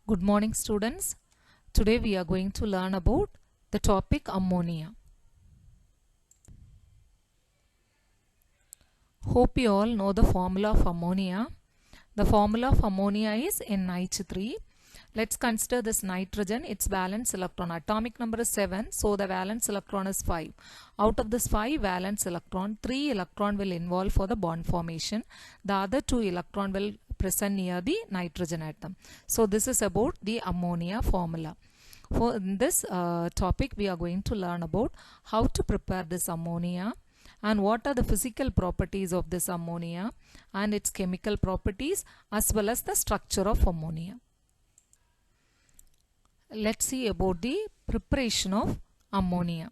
Good morning, students. Today we are going to learn about the topic ammonia. Hope you all know the formula of ammonia. The formula of ammonia is NH3. Let's consider this nitrogen, its valence electron. Atomic number is 7, so the valence electron is 5. Out of this 5 valence electron, 3 electron will involve for the bond formation. The other 2 electron will present near the nitrogen atom. So this is about the ammonia formula. For this topic, we are going to learn about how to prepare this ammonia and what are the physical properties of this ammonia and its chemical properties as well as the structure of ammonia. Let's see about the preparation of ammonia.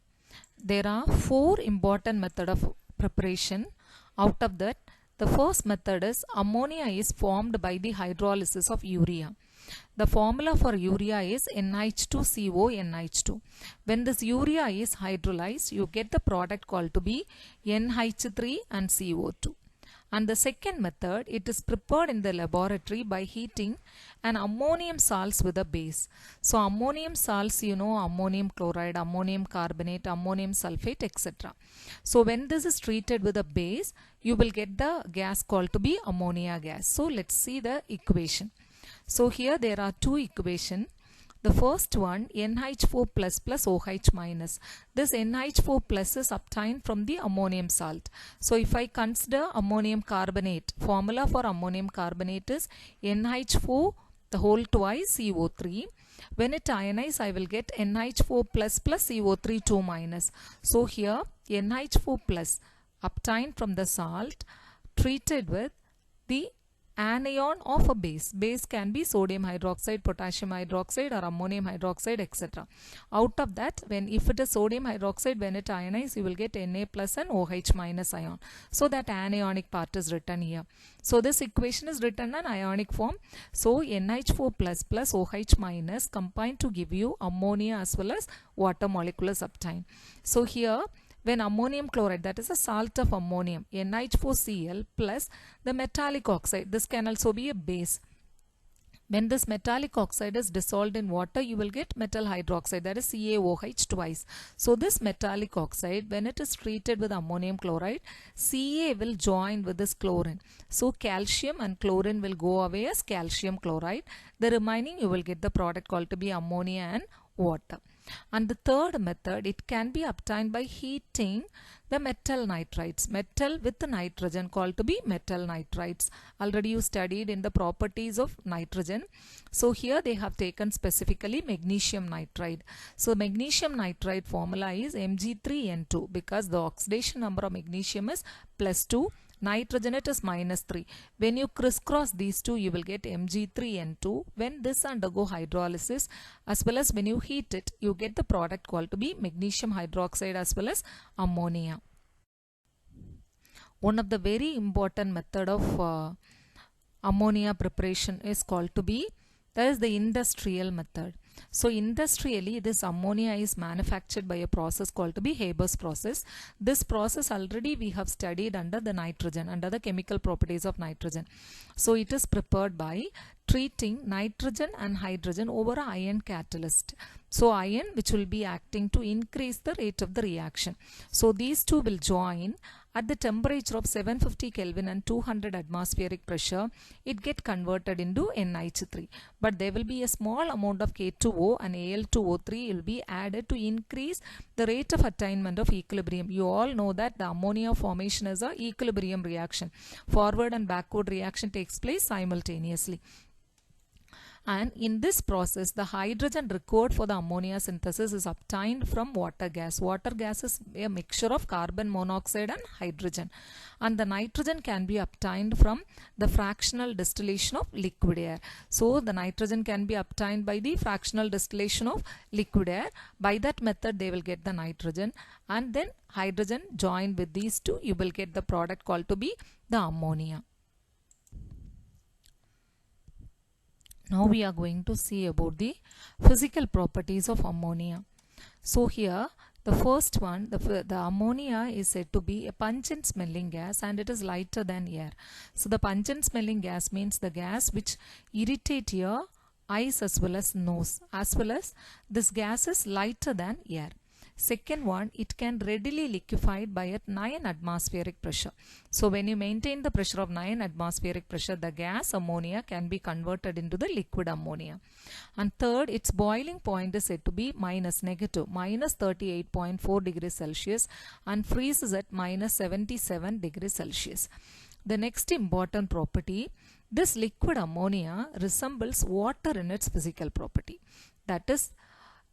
There are 4 important methods of preparation. Out of that, the first method is ammonia is formed by the hydrolysis of urea. The formula for urea is NH2CONH2. When this urea is hydrolyzed, you get the product called to be NH3 and CO2. And the second method, it is prepared in the laboratory by heating an ammonium salts with a base. So ammonium salts, you know, ammonium chloride, ammonium carbonate, ammonium sulfate, etc. So when this is treated with a base, you will get the gas called to be ammonia gas. So let's see the equation. So here there are 2 equations. The first one, NH4 plus OH minus. This NH4 plus is obtained from the ammonium salt. So if I consider ammonium carbonate, formula for ammonium carbonate is NH4 the whole twice CO3. When it ionizes, I will get NH4 plus CO3 2 minus. So here NH4 plus obtained from the salt treated with the anion of a base. Base can be sodium hydroxide, potassium hydroxide or ammonium hydroxide, etc. Out of that, if it is sodium hydroxide, when it ionizes, you will get Na plus and OH minus ion. So that anionic part is written here. So this equation is written in ionic form. So NH4 plus OH minus combine to give you ammonia as well as water molecules obtained. So here when ammonium chloride, that is a salt of ammonium, NH4Cl plus the metallic oxide, this can also be a base. When this metallic oxide is dissolved in water, you will get metal hydroxide, that is CaOH twice. So this metallic oxide, when it is treated with ammonium chloride, Ca will join with this chlorine. So calcium and chlorine will go away as calcium chloride. The remaining you will get the product called to be ammonia and water. And the third method, it can be obtained by heating the metal nitrides, metal with the nitrogen called to be metal nitrides. Already you studied in the properties of nitrogen. So here they have taken specifically magnesium nitride. So magnesium nitride formula is Mg3N2 because the oxidation number of magnesium is +2. Nitrogenate is -3. When you crisscross these two, you will get Mg3N2. When this undergo hydrolysis as well as when you heat it, you get the product called to be magnesium hydroxide as well as ammonia. One of the very important method of ammonia preparation is called to be, that is the industrial method. So industrially, this ammonia is manufactured by a process called to be Haber's process. This process already we have studied under the nitrogen, under the chemical properties of nitrogen. So it is prepared by treating nitrogen and hydrogen over an iron catalyst. So iron which will be acting to increase the rate of the reaction. So these two will join at the temperature of 750 Kelvin and 200 atmospheric pressure. It get converted into NH3. But there will be a small amount of K2O and Al2O3 will be added to increase the rate of attainment of equilibrium. You all know that the ammonia formation is a equilibrium reaction. Forward and backward reaction takes place simultaneously. And in this process, the hydrogen required for the ammonia synthesis is obtained from water gas. Water gas is a mixture of carbon monoxide and hydrogen. And the nitrogen can be obtained from the fractional distillation of liquid air. So the nitrogen can be obtained by the fractional distillation of liquid air. By that method, they will get the nitrogen. And then hydrogen joined with these two, you will get the product called to be the ammonia. Now we are going to see about the physical properties of ammonia. So here the first one, the ammonia is said to be a pungent smelling gas and it is lighter than air. So the pungent smelling gas means the gas which irritate your eyes as well as nose, as well as this gas is lighter than air. Second one, it can readily liquefied by at 9 atmospheric pressure. So when you maintain the pressure of 9 atmospheric pressure, the gas ammonia can be converted into the liquid ammonia. And third, its boiling point is said to be minus 38.4 degrees Celsius and freezes at minus 77 degrees Celsius. The next important property, this liquid ammonia resembles water in its physical property. That is,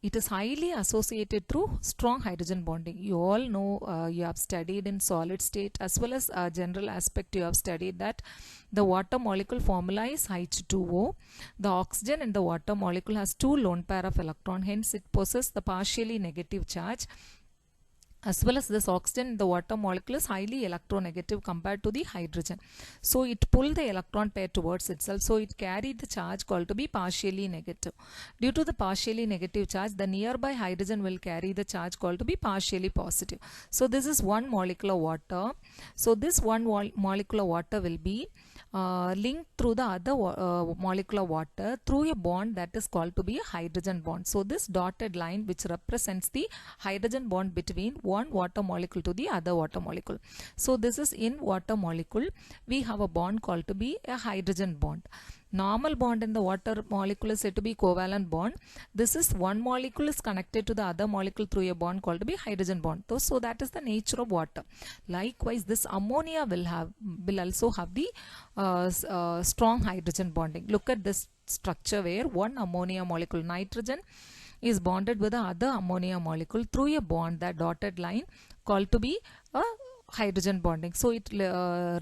it is highly associated through strong hydrogen bonding. You all know, you have studied in solid state as well as general aspect. You have studied that the water molecule formula is H2O. The oxygen in the water molecule has 2 lone pair of electron, hence it possesses the partially negative charge. As well as this oxygen in the water molecule is highly electronegative compared to the hydrogen. So it pulled the electron pair towards itself. So it carried the charge called to be partially negative. Due to the partially negative charge, the nearby hydrogen will carry the charge called to be partially positive. So this is one molecule of water. So this one molecule of water will be linked through the other molecule of water through a bond that is called to be a hydrogen bond. So this dotted line which represents the hydrogen bond between one water molecule to the other water molecule. So this is in water molecule we have a bond called to be a hydrogen bond. Normal bond in the water molecule is said to be covalent bond. This is one molecule is connected to the other molecule through a bond called to be hydrogen bond. So that is the nature of water. Likewise, this ammonia will also have the strong hydrogen bonding. Look at this structure where one ammonia molecule, nitrogen, is bonded with the other ammonia molecule through a bond, that dotted line called to be a hydrogen bonding. So it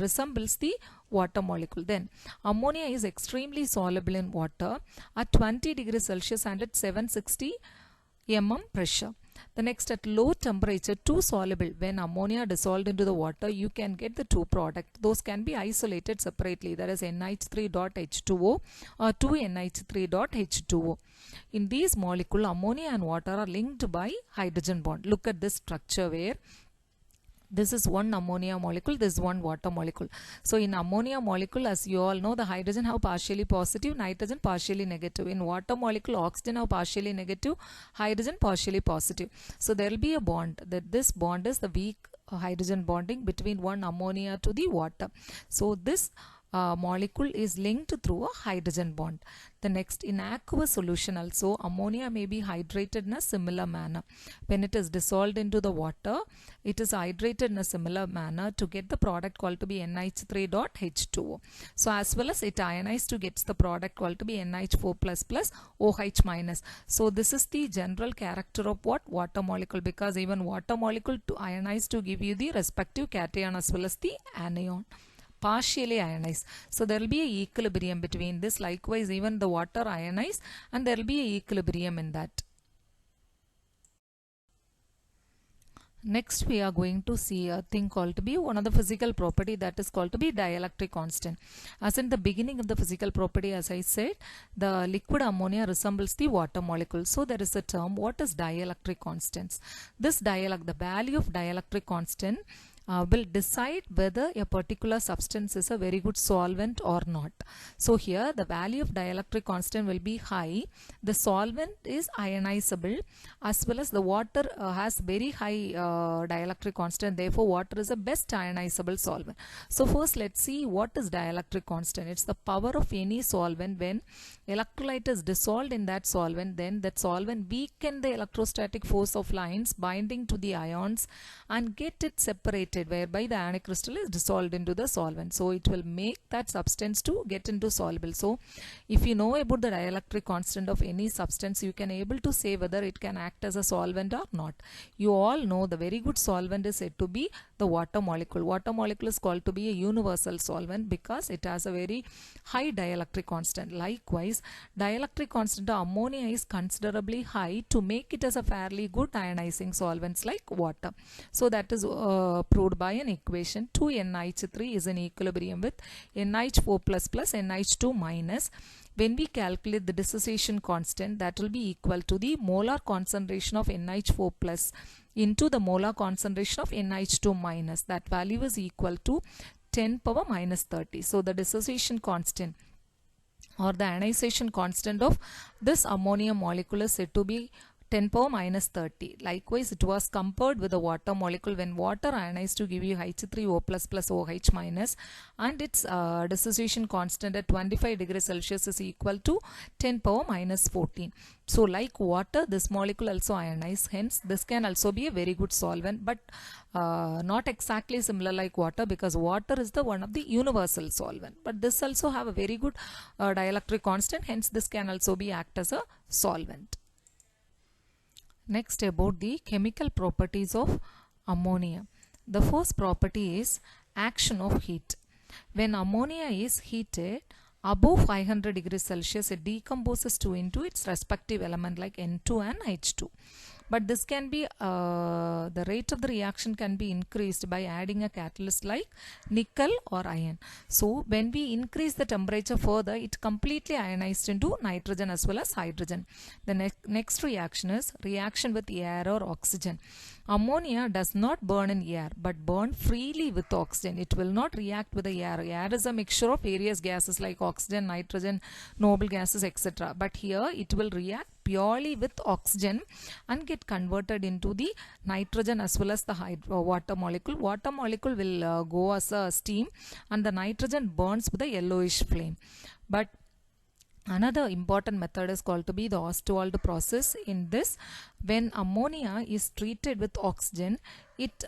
resembles the water molecule. Then ammonia is extremely soluble in water at 20 degrees Celsius and at 760 mm pressure. The next, at low temperature, too soluble. When ammonia dissolved into the water, you can get the two products. Those can be isolated separately. That is NH3.H2O or 2NH3.H2O. In these molecules, ammonia and water are linked by hydrogen bond. Look at this structure where this is one ammonia molecule, this is one water molecule. So in ammonia molecule, as you all know, the hydrogen have partially positive, nitrogen partially negative. In water molecule, oxygen have partially negative, hydrogen partially positive. So there will be a bond. This bond is the weak hydrogen bonding between one ammonia to the water. So this molecule is linked through a hydrogen bond. The next, in aqueous solution also, ammonia may be hydrated in a similar manner. When it is dissolved into the water, it is hydrated in a similar manner to get the product called to be NH3.H2O. So as well as it ionized to get the product called to be NH4++ OH-. So this is the general character of what? Water molecule, because even water molecule to ionize to give you the respective cation as well as the anion. Partially ionized. So there will be an equilibrium between this. Likewise, even the water ionized and there will be an equilibrium in that. Next, we are going to see a thing called to be one of the physical property that is called to be dielectric constant. As in the beginning of the physical property, as I said, the liquid ammonia resembles the water molecule. So there is a term, what is dielectric constants? This the value of dielectric constant will decide whether a particular substance is a very good solvent or not. So here the value of dielectric constant will be high. The solvent is ionizable as well as the water has very high dielectric constant. Therefore, water is the best ionizable solvent. So first let's see what is dielectric constant. It's the power of any solvent when electrolyte is dissolved in that solvent. Then that solvent weaken the electrostatic force of lines binding to the ions and get it separated, whereby the ionic crystal is dissolved into the solvent. So it will make that substance to get into soluble. So if you know about the dielectric constant of any substance, you can able to say whether it can act as a solvent or not. You all know the very good solvent is said to be the water molecule. Water molecule is called to be a universal solvent because it has a very high dielectric constant. Likewise, dielectric constant of ammonia is considerably high to make it as a fairly good ionizing solvents like water. So that is proved by an equation. 2NH3 is in equilibrium with NH4++ NH2-. When we calculate the dissociation constant, that will be equal to the molar concentration of NH4+ into the molar concentration of NH2-. That value is equal to 10⁻⁻30. So the dissociation constant or the ionization constant of this ammonia molecule is said to be 10 power minus 30. Likewise, it was compared with the water molecule when water ionized to give you H3O plus plus OH minus, and its dissociation constant at 25 degrees Celsius is equal to 10 power minus 14. So like water, this molecule also ionized, hence this can also be a very good solvent, but not exactly similar like water, because water is the one of the universal solvent, but this also have a very good dielectric constant, hence this can also be act as a solvent. Next, about the chemical properties of ammonia. The first property is action of heat. When ammonia is heated above 500 degrees Celsius, it decomposes into its respective element like N2 and H2. But this can be, the rate of the reaction can be increased by adding a catalyst like nickel or iron. So when we increase the temperature further, it completely ionized into nitrogen as well as hydrogen. The next reaction is reaction with air or oxygen. Ammonia does not burn in air but burn freely with oxygen. It will not react with the air. Air is a mixture of various gases like oxygen, nitrogen, noble gases, etc. But here it will react purely with oxygen and get converted into the nitrogen as well as the water molecule. Water molecule will go as a steam, and the nitrogen burns with a yellowish flame. But another important method is called to be the Ostwald process. In this, when ammonia is treated with oxygen, it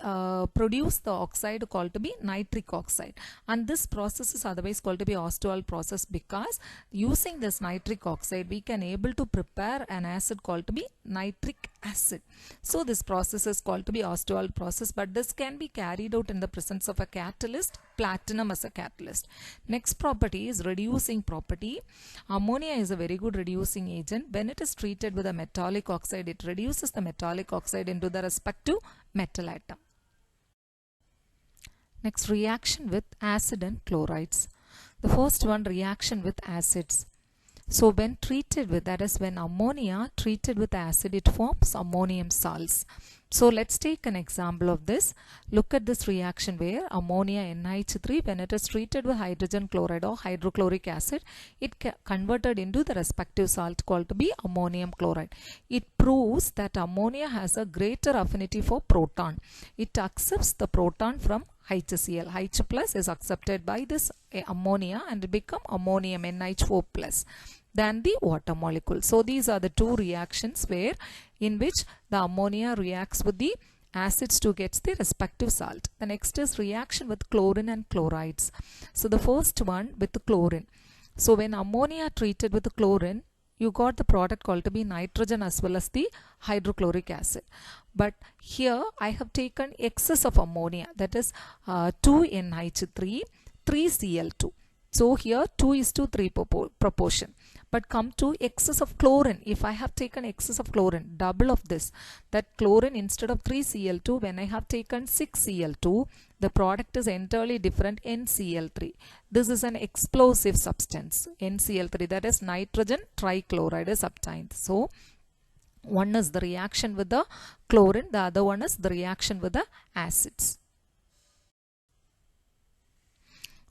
produces the oxide called to be nitric oxide, and this process is otherwise called to be Ostwald process, because using this nitric oxide we can able to prepare an acid called to be nitric acid. So this process is called to be Ostwald process, but this can be carried out in the presence of a catalyst, platinum as a catalyst. Next property is reducing property. Ammonia is a very good reducing agent. When it is treated with a metallic oxide, it reduces the metallic oxide into the respective metal atom. Next, reaction with acid and chlorides. The first one, reaction with acids. So when treated with, that is when ammonia treated with acid, it forms ammonium salts. So let's take an example of this. Look at this reaction where ammonia NH3, when it is treated with hydrogen chloride or hydrochloric acid, it converted into the respective salt called to be ammonium chloride. It proves that ammonia has a greater affinity for proton. It accepts the proton from HCl. H plus is accepted by this ammonia and it become ammonium NH4 plus than the water molecule. So these are the two reactions where in which the ammonia reacts with the acids to get the respective salt. The next is reaction with chlorine and chlorides. So the first one with the chlorine. So when ammonia treated with the chlorine, you got the product called to be nitrogen as well as the hydrochloric acid. But here I have taken excess of ammonia, that is 2NH3, 3Cl2. So here 2:3 proportion. But come to excess of chlorine. If I have taken excess of chlorine, double of this, that chlorine instead of 3Cl2, when I have taken 6Cl2, the product is entirely different, NCl3. This is an explosive substance, NCl3, that is nitrogen trichloride is obtained. So one is the reaction with the chlorine, the other one is the reaction with the acids.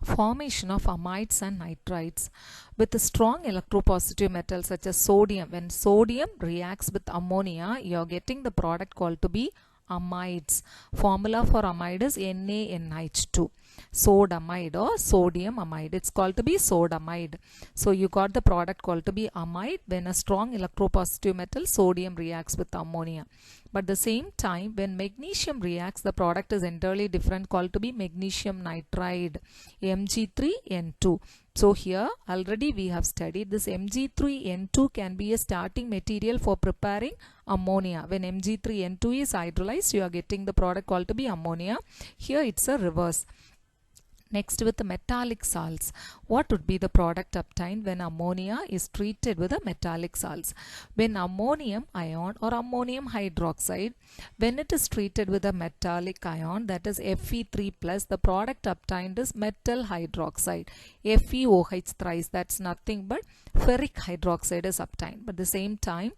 Formation of amides and nitrides. With a strong electropositive metal such as sodium, when sodium reacts with ammonia, you are getting the product called to be amides. Formula for amide is NaNH2. Sodamide or sodium amide. It's called to be sodamide. So you got the product called to be amide when a strong electropositive metal sodium reacts with ammonia. But at the same time, when magnesium reacts, the product is entirely different, called to be magnesium nitride, Mg3N2. So here already we have studied this Mg3N2 can be a starting material for preparing ammonia. When Mg3N2 is hydrolyzed, you are getting the product called to be ammonia. Here it's a reverse. Next, with the metallic salts, what would be the product obtained when ammonia is treated with a metallic salts? When ammonium ion or ammonium hydroxide, when it is treated with a metallic ion, that is Fe3 plus, the product obtained is metal hydroxide, FeOH thrice, that's nothing but ferric hydroxide is obtained. But at the same time,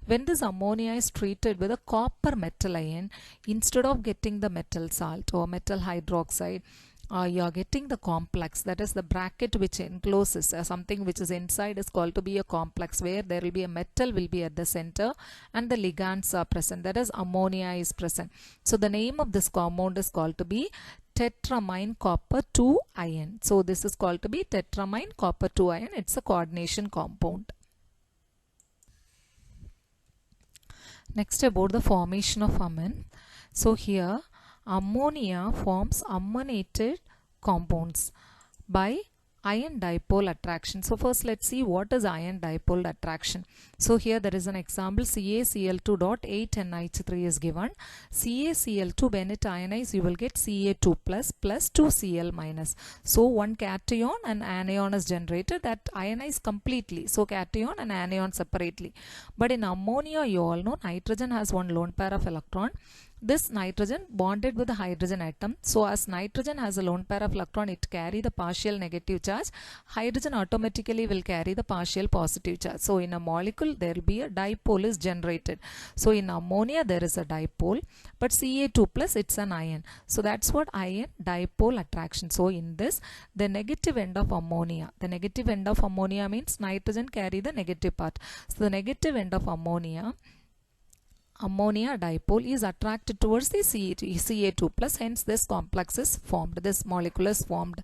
when this ammonia is treated with a copper metal ion, instead of getting the metal salt or metal hydroxide, you are getting the complex, that is the bracket which encloses something which is inside is called to be a complex, where there will be a metal will be at the center and the ligands are present, that is ammonia is present. So the name of this compound is called to be tetramine copper 2 ion. So this is called to be tetramine copper 2 ion. It's a coordination compound. Next, about the formation of amine. So here ammonia forms ammoniated compounds by ion dipole attraction. So first let's see what is ion dipole attraction. So here there is an example, CaCl2 dot 8NH3 is given. CaCl2, when it ionize, you will get Ca2 plus 2Cl minus. So one cation and anion is generated that ionize completely. So cation and anion separately. But in ammonia, you all know nitrogen has one lone pair of electron. This nitrogen bonded with the hydrogen atom. So as nitrogen has a lone pair of electron, it carry the partial negative charge. Hydrogen automatically will carry the partial positive charge. So in a molecule there will be a dipole is generated. So in ammonia there is a dipole, but Ca2 plus it's an ion. So that's what ion dipole attraction. So in this, the negative end of ammonia means nitrogen carry the negative part. So the negative end of ammonia dipole is attracted towards the Ca2 plus, hence this complex is formed, this molecule is formed.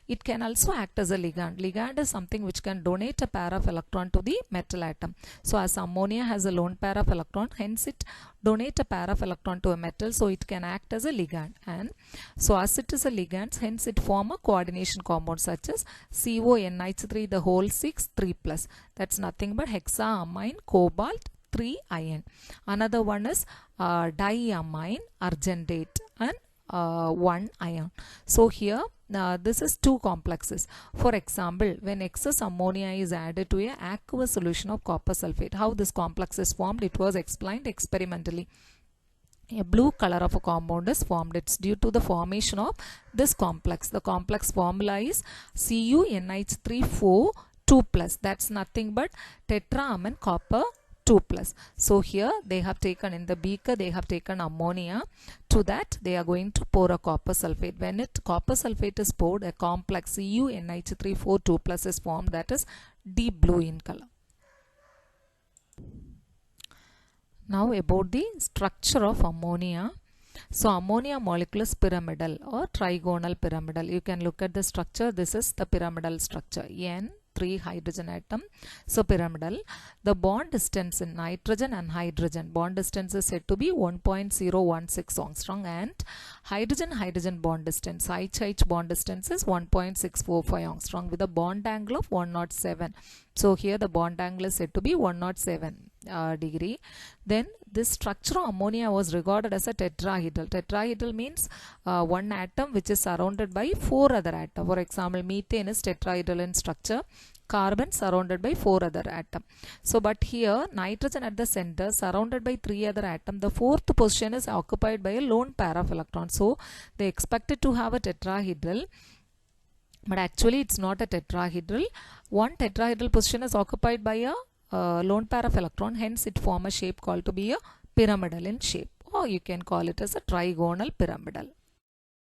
It can also act as a ligand. Ligand is something which can donate a pair of electron to the metal atom. So as ammonia has a lone pair of electron, hence it donate a pair of electron to a metal, so it can act as a ligand. And so as it is a ligand, hence it form a coordination compound such as CONH3 the whole 6 3 plus. That's nothing but hexaamine cobalt 3 ion. Another one is diamine argentate and 1 ion. So here this is two complexes. For example, when excess ammonia is added to a aqueous solution of copper sulfate, how this complex is formed, it was explained experimentally. A blue color of a compound is formed. It's due to the formation of this complex. The complex formula is CuNH3 2 plus. That's nothing but tetraamine copper 2 plus. So here they have taken in the beaker, they have taken ammonia. To that they are going to pour a copper sulfate. When copper sulfate is poured, a complex CuNH3 2 plus is formed, that is deep blue in color. Now about the structure of ammonia. So ammonia molecule is pyramidal or trigonal pyramidal. You can look at the structure. This is the pyramidal structure. N 3 hydrogen atom. So pyramidal. The bond distance in nitrogen and hydrogen, bond distance is said to be 1.016 angstrom, and hydrogen bond distance, HH bond distance is 1.645 angstrom with a bond angle of 107. So here the bond angle is said to be 107 degree. Then this structure of ammonia was regarded as a tetrahedral. Tetrahedral means one atom which is surrounded by 4 other atoms. For example, methane is tetrahedral in structure, carbon surrounded by 4 other atoms. So but here nitrogen at the center surrounded by 3 other atoms. The 4th position is occupied by a lone pair of electrons. So they expected to have a tetrahedral, but actually it's not a tetrahedral. One tetrahedral position is occupied by a lone pair of electron, hence it form a shape called to be a pyramidal in shape, or you can call it as a trigonal pyramidal.